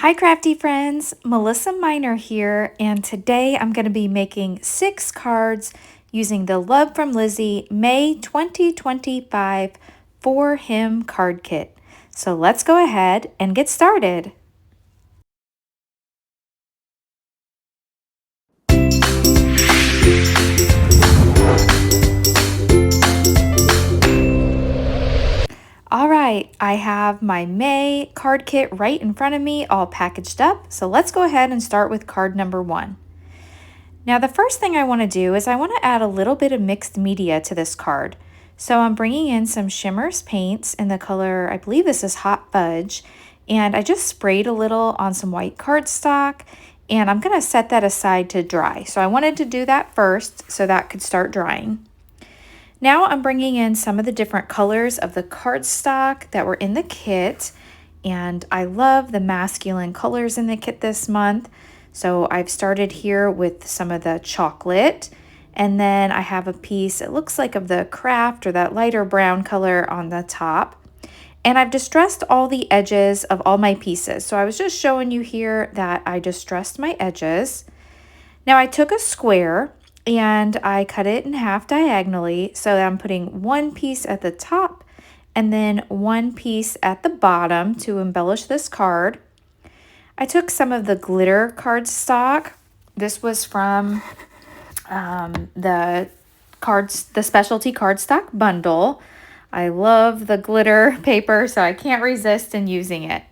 Hi crafty friends, Melissa Miner here, and today I'm going to be making 6 cards using the Love from Lizi May 2025 For Him card kit. So let's go ahead and get started. All right, I have my May card kit right in front of me, all packaged up. So let's go ahead and start with card number 1. Now the first thing I want to do is I want to add a little bit of mixed media to this card. So I'm bringing in some Shimmers paints in the color, I believe this is Hot Fudge, and I just sprayed a little on some white cardstock, and I'm going to set that aside to dry. So I wanted to do that first so that could start drying. Now I'm bringing in some of the different colors of the cardstock that were in the kit, and I love the masculine colors in the kit this month. So I've started here with some of the chocolate, and then I have a piece, it looks like of the craft or that lighter brown color on the top. And I've distressed all the edges of all my pieces. So I was just showing you here that I distressed my edges. Now I took a square and I cut it in half diagonally so that I'm putting one piece at the top and then one piece at the bottom to embellish this card. I took some of the glitter cardstock. This was from the specialty cardstock bundle. I love the glitter paper, so I can't resist in using it.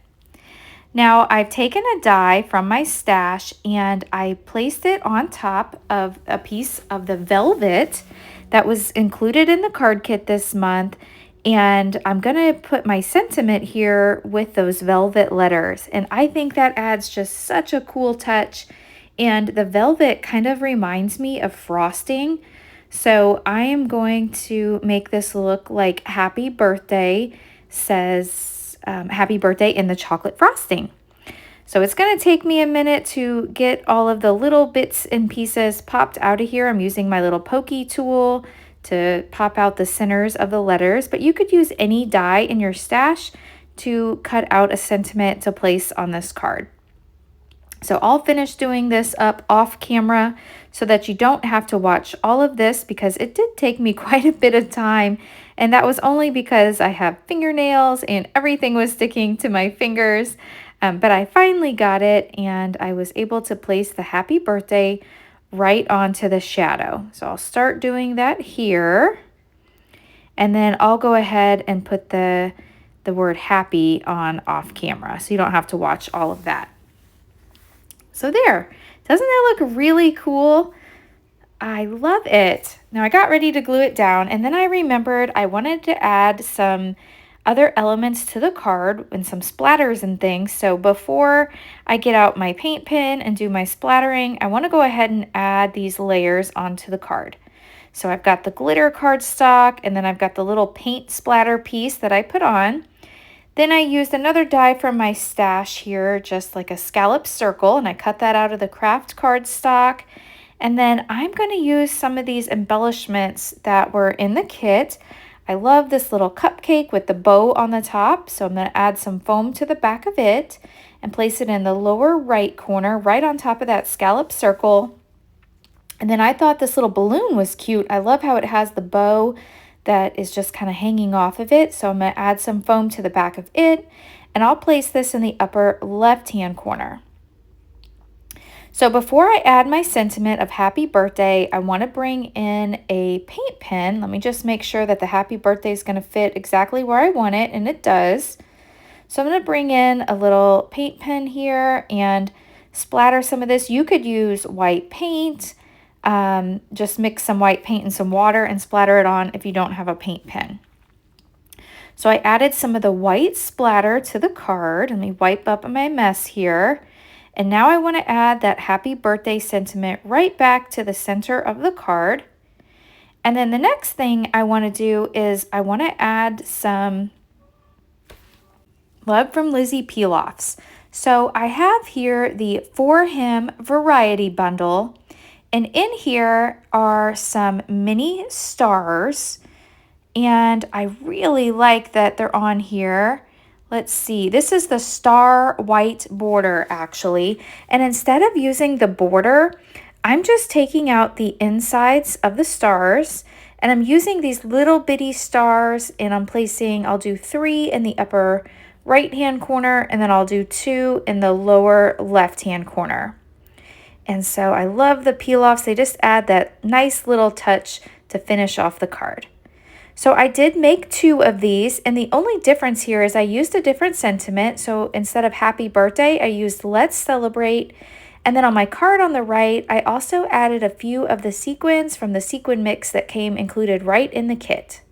Now I've taken a die from my stash and I placed it on top of a piece of the velvet that was included in the card kit this month. And I'm going to put my sentiment here with those velvet letters. And I think that adds just such a cool touch. And the velvet kind of reminds me of frosting. So I am going to make this look like happy birthday says happy birthday in the chocolate frosting. So it's going to take me a minute to get all of the little bits and pieces popped out of here. I'm using my little pokey tool to pop out the centers of the letters, but you could use any die in your stash to cut out a sentiment to place on this card. So I'll finish doing this up off camera so that you don't have to watch all of this because it did take me quite a bit of time, and that was only because I have fingernails and everything was sticking to my fingers. But I finally got it and I was able to place the happy birthday right onto the shadow. So I'll start doing that here, and then I'll go ahead and put the word happy on off camera so you don't have to watch all of that. So there, doesn't that look really cool? I love it. Now I got ready to glue it down and then I remembered I wanted to add some other elements to the card and some splatters and things. So before I get out my paint pen and do my splattering, I want to go ahead and add these layers onto the card. So I've got the glitter cardstock and then I've got the little paint splatter piece that I put on. Then I used another die from my stash here, just like a scallop circle, and I cut that out of the craft cardstock. And then I'm going to use some of these embellishments that were in the kit. I love this little cupcake with the bow on the top, so I'm going to add some foam to the back of it and place it in the lower right corner, right on top of that scallop circle. And then I thought this little balloon was cute. I love how it has the bow that is just kind of hanging off of it. So I'm going to add some foam to the back of it, and I'll place this in the upper left-hand corner. So before I add my sentiment of happy birthday, I want to bring in a paint pen. Let me just make sure that the happy birthday is going to fit exactly where I want it, and it does. So I'm going to bring in a little paint pen here and splatter some of this. You could use white paint. Just mix some white paint and some water and splatter it on if you don't have a paint pen. So I added some of the white splatter to the card. Let me wipe up my mess here. And now I want to add that happy birthday sentiment right back to the center of the card. And then the next thing I want to do is I want to add some Love from Lizi peel-offs. So I have here the For Him variety bundle. And in here are some mini stars. And I really like that they're on here. let's see, this is the star white border actually. And instead of using the border, I'm just taking out the insides of the stars and I'm using these little bitty stars and I'll do 3 in the upper right hand corner and then I'll do 2 in the lower left hand corner. And so I love the peel offs. They just add that nice little touch to finish off the card. So I did make 2 of these, and the only difference here is I used a different sentiment. So instead of happy birthday, I used let's celebrate. And then on my card on the right, I also added a few of the sequins from the sequin mix that came included right in the kit.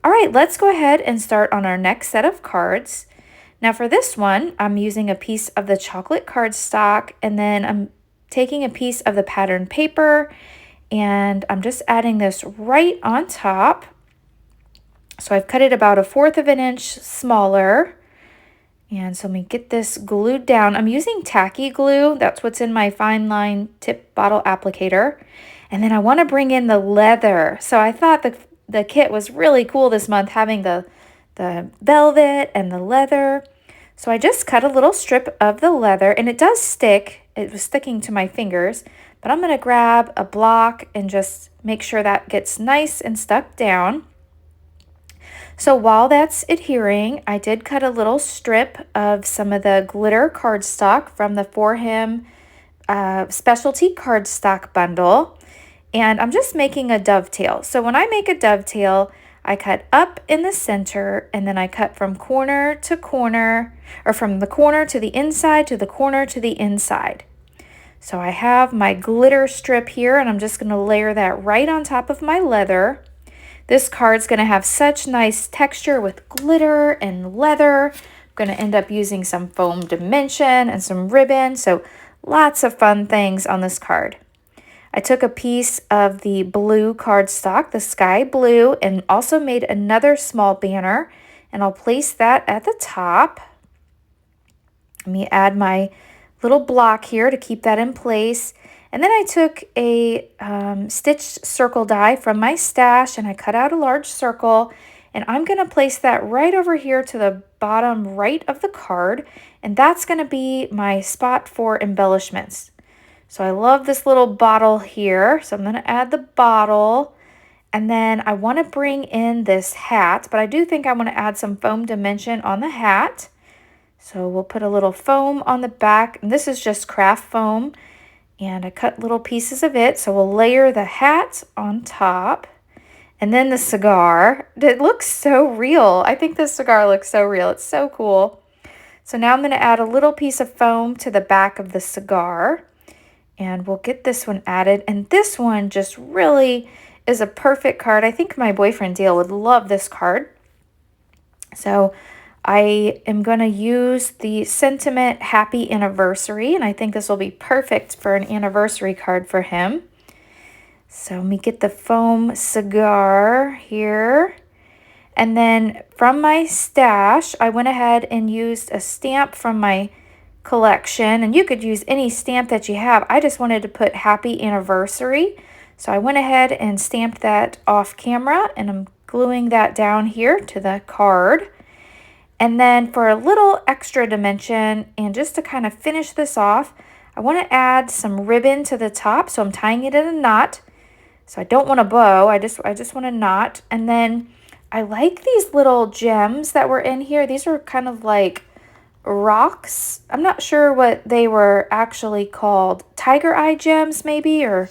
All right, let's go ahead and start on our next set of cards. Now for this one, I'm using a piece of the chocolate cardstock, and then I'm taking a piece of the pattern paper, and I'm just adding this right on top. So I've cut it about 1/4 of an inch smaller. And so let me get this glued down. I'm using tacky glue. That's what's in my fine line tip bottle applicator. And then I want to bring in the leather. So I thought the kit was really cool this month, having the velvet and the leather. So I just cut a little strip of the leather, and it does stick. It was sticking to my fingers. But I'm going to grab a block and just make sure that gets nice and stuck down. So while that's adhering, I did cut a little strip of some of the glitter cardstock from the For Him specialty cardstock bundle. And I'm just making a dovetail. So when I make a dovetail, I cut up in the center and then I cut from corner to corner, or from the corner to the inside to the corner to the inside. So I have my glitter strip here and I'm just going to layer that right on top of my leather. This card's going to have such nice texture with glitter and leather. I'm going to end up using some foam dimension and some ribbon. So lots of fun things on this card. I took a piece of the blue cardstock, the sky blue, and also made another small banner. And I'll place that at the top. Let me add my little block here to keep that in place. And then I took a stitched circle die from my stash and I cut out a large circle, and I'm going to place that right over here to the bottom right of the card, and that's going to be my spot for embellishments. So I love this little bottle here, so I'm going to add the bottle, and then I want to bring in this hat, but I do think I want to add some foam dimension on the hat. So we'll put a little foam on the back, and this is just craft foam. And I cut little pieces of it. So we'll layer the hat on top. And then the cigar. It looks so real. I think this cigar looks so real. It's so cool. So now I'm going to add a little piece of foam to the back of the cigar. And we'll get this one added. And this one just really is a perfect card. I think my boyfriend Dale would love this card. So I am going to use the sentiment Happy Anniversary, and I think this will be perfect for an anniversary card for him. So let me get the foam cigar here. And then from my stash, I went ahead and used a stamp from my collection, and you could use any stamp that you have. I just wanted to put Happy Anniversary. So I went ahead and stamped that off camera, and I'm gluing that down here to the card. And then for a little extra dimension, and just to kind of finish this off, I want to add some ribbon to the top. So I'm tying it in a knot. So I don't want a bow, I just want a knot. And then I like these little gems that were in here. These are kind of like rocks. I'm not sure what they were actually called. Tiger eye gems maybe, or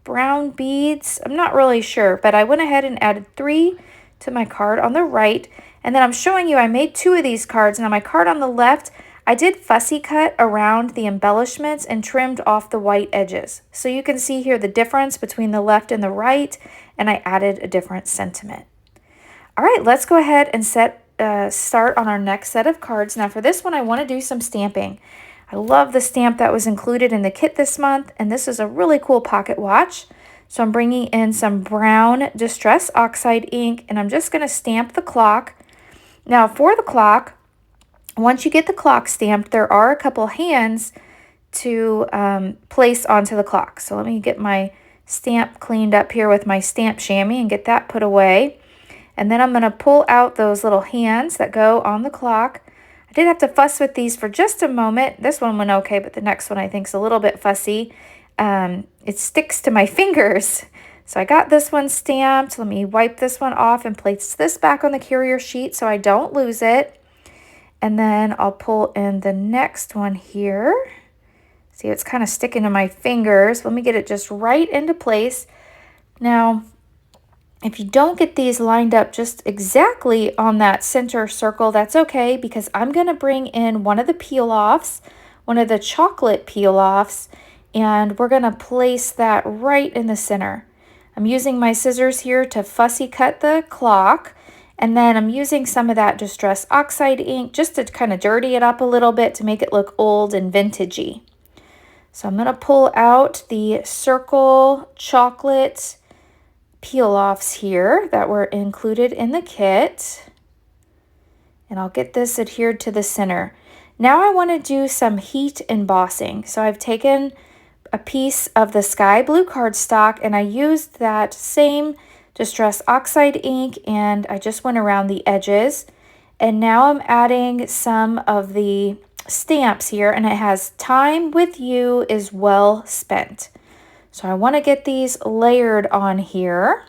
brown beads. I'm not really sure, but I went ahead and added 3 to my card on the right. And then I'm showing you I made 2 of these cards. Now my card on the left, I did fussy cut around the embellishments and trimmed off the white edges. So you can see here the difference between the left and the right, and I added a different sentiment. All right, let's go ahead and start on our next set of cards. Now for this one, I want to do some stamping. I love the stamp that was included in the kit this month, and this is a really cool pocket watch. So I'm bringing in some brown Distress Oxide ink, and I'm just going to stamp the clock. Now for the clock, once you get the clock stamped, there are a couple hands to place onto the clock. So let me get my stamp cleaned up here with my stamp chamois and get that put away. And then I'm going to pull out those little hands that go on the clock. did have to fuss with these for just a moment. This one went okay, but the next one I think is a little bit fussy. It sticks to my fingers. So I got this one stamped. Let me wipe this one off and place this back on the carrier sheet so I don't lose it. And then I'll pull in the next one here. See, it's kind of sticking to my fingers. Let me get it just right into place. Now, if you don't get these lined up just exactly on that center circle, that's okay, because I'm going to bring in one of the peel-offs, one of the chocolate peel-offs, and we're going to place that right in the center. I'm using my scissors here to fussy cut the clock, and then I'm using some of that Distress Oxide ink just to kind of dirty it up a little bit to make it look old and vintagey. So I'm going to pull out the circle chocolate peel-offs here that were included in the kit, and I'll get this adhered to the center. Now I want to do some heat embossing. So I've taken a piece of the sky blue cardstock and I used that same Distress Oxide ink and I just went around the edges. And now I'm adding some of the stamps here, and it has "Time with you is well spent." So I want to get these layered on here.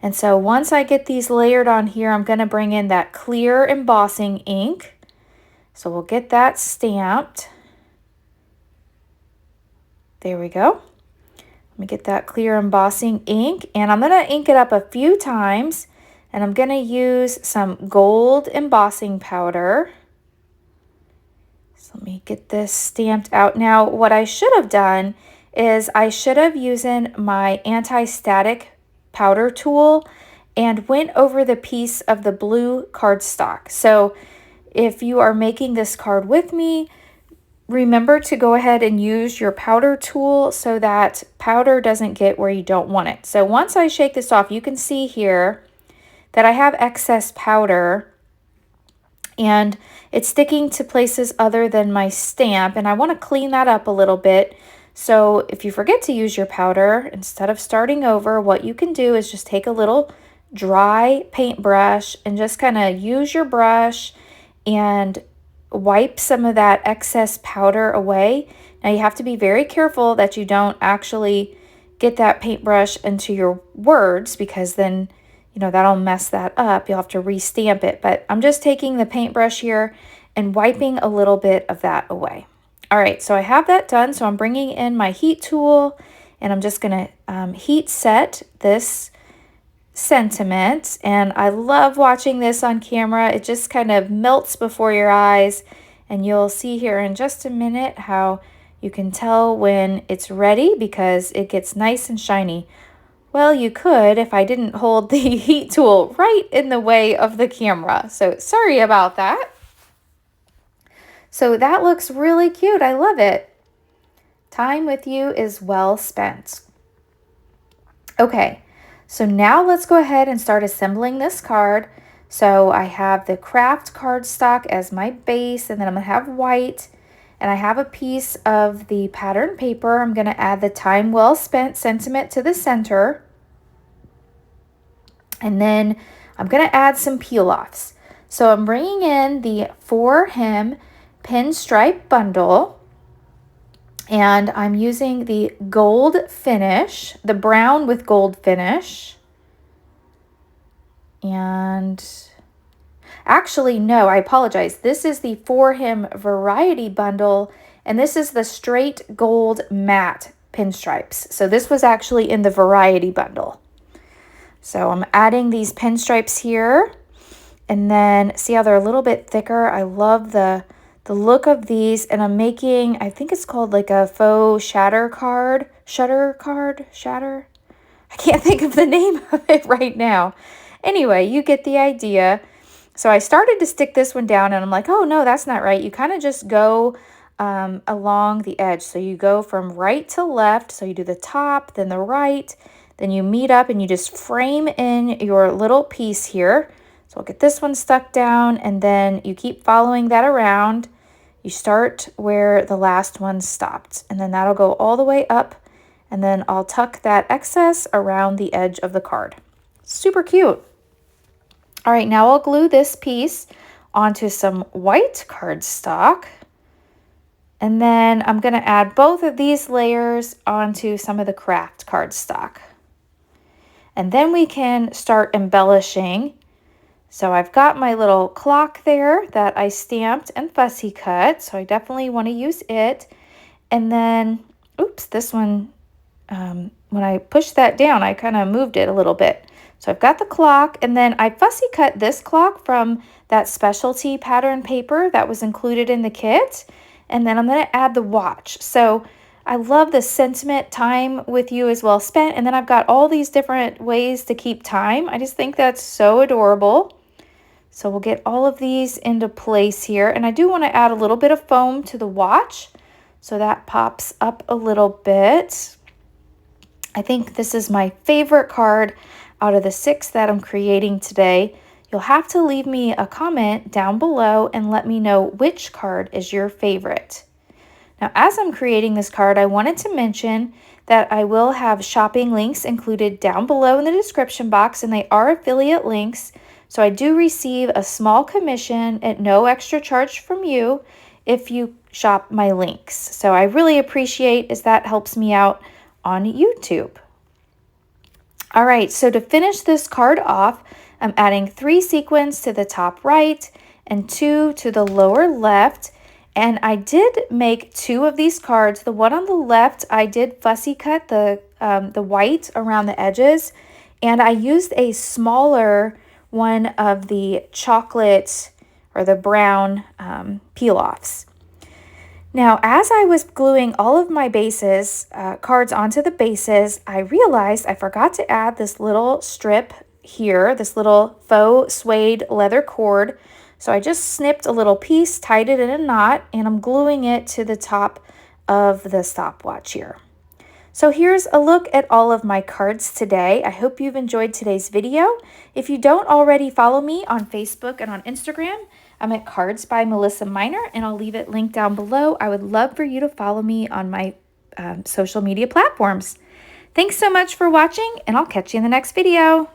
And so once I get these layered on here, I'm going to bring in that clear embossing ink. So we'll get that stamped. There we go. Let me get that clear embossing ink, and I'm going to ink it up a few times, and I'm going to use some gold embossing powder. So let me get this stamped out. Now, what I should have done is I should have used my anti-static powder tool and went over the piece of the blue cardstock. So if you are making this card with me, remember to go ahead and use your powder tool so that powder doesn't get where you don't want it. So once I shake this off, you can see here that I have excess powder and it's sticking to places other than my stamp, and I want to clean that up a little bit. So if you forget to use your powder, instead of starting over, what you can do is just take a little dry paintbrush and just kind of use your brush and wipe some of that excess powder away. Now you have to be very careful that you don't actually get that paintbrush into your words, because then, you know, that'll mess that up. You'll have to re-stamp it. But I'm just taking the paintbrush here and wiping a little bit of that away. All right, so I have that done. So I'm bringing in my heat tool and I'm just going to heat set this sentiment. And I love watching this on camera. It just kind of melts before your eyes, and you'll see here in just a minute how you can tell when it's ready because it gets nice and shiny. Well, you could if I didn't hold the heat tool right in the way of the camera. So sorry about that. So that looks really cute. I love it. Time with you is well spent. Okay. So now let's go ahead and start assembling this card. So I have the craft cardstock as my base, and then I'm going to have white, and I have a piece of the pattern paper. I'm going to add the time well spent sentiment to the center. And then I'm going to add some peel-offs. So I'm bringing in the 4-hem pinstripe bundle. And I'm using the gold finish, the brown with gold finish. And actually, no, I apologize. This is the 4-hem variety bundle, and this is the straight gold matte pinstripes. So this was actually in the variety bundle. So I'm adding these pinstripes here, and then see how they're a little bit thicker. I love the look of these, and I'm making, I think it's called like a faux shutter card. I can't think of the name of it right now. Anyway, you get the idea. So I started to stick this one down, and I'm like, oh no, that's not right. You kind of just go along the edge. So you go from right to left. So you do the top, then the right, then you meet up and you just frame in your little piece here. So I'll get this one stuck down, and then you keep following that around. You start where the last one stopped, and then that'll go all the way up, and then I'll tuck that excess around the edge of the card. Super cute. All right, now I'll glue this piece onto some white cardstock. And then I'm going to add both of these layers onto some of the craft cardstock. And then we can start embellishing. So I've got my little clock there that I stamped and fussy cut. So I definitely want to use it. And then, oops, this one, when I pushed that down, I kind of moved it a little bit. So I've got the clock, and then I fussy cut this clock from that specialty pattern paper that was included in the kit. And then I'm going to add the watch. So I love the sentiment, time with you is well spent. And then I've got all these different ways to keep time. I just think that's so adorable. So we'll get all of these into place here. And I do want to add a little bit of foam to the watch, so that pops up a little bit. I think this is my favorite card out of the 6 that I'm creating today. You'll have to leave me a comment down below and let me know which card is your favorite. Now, as I'm creating this card, I wanted to mention that I will have shopping links included down below in the description box, and they are affiliate links. So I do receive a small commission at no extra charge from you if you shop my links. So I really appreciate, as that helps me out on YouTube. All right, so to finish this card off, I'm adding 3 sequins to the top right and 2 to the lower left. And I did make 2 of these cards. The one on the left, I did fussy cut the white around the edges, and I used a smaller one of the chocolate or the brown peel-offs. Now, as I was gluing all of my bases, cards onto the bases, I realized I forgot to add this little strip here, this little faux suede leather cord. So I just snipped a little piece, tied it in a knot, and I'm gluing it to the top of the stopwatch here. So here's a look at all of my cards today. I hope you've enjoyed today's video. If you don't already follow me on Facebook and on Instagram, I'm at Cards by Melissa Miner, and I'll leave it linked down below. I would love for you to follow me on my social media platforms. Thanks so much for watching, and I'll catch you in the next video.